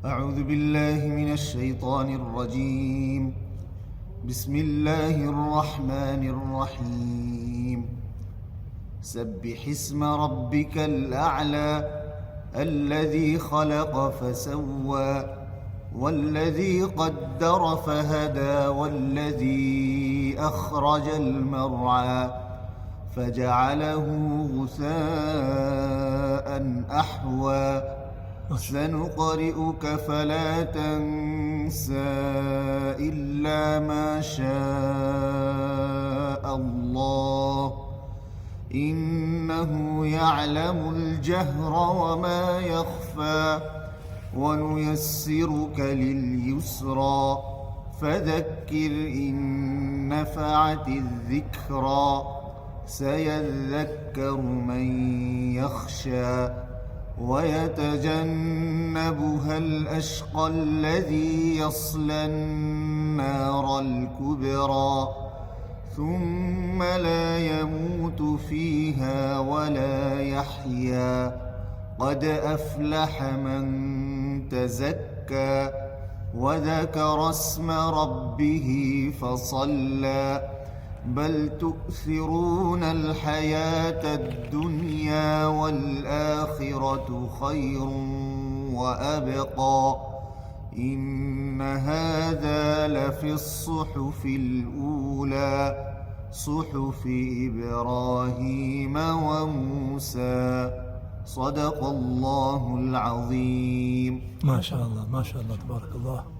أعوذ بالله من الشيطان الرجيم. بسم الله الرحمن الرحيم. سبح اسم ربك الأعلى الذي خلق فسوى والذي قدر فهدى والذي أخرج المرعى فجعله غثاء أحوى سنقرئك فلا تنسى إلا ما شاء الله إنه يعلم الجهر وما يخفى ونيسرك لليسرى فذكر إن نفعت الذكرى سيذكر من يخشى ويتجنبها الأشقى الذي يصلى النار الكبرى ثم لا يموت فيها ولا يحيا قد أفلح من تزكى وذكر اسم ربه فصلى بل تؤثرون الحياة الدنيا والآخرة خير وأبقى إن هذا لفي الصحف الأولى صحف إبراهيم وموسى صدق الله العظيم. ما شاء الله ما شاء الله تبارك الله.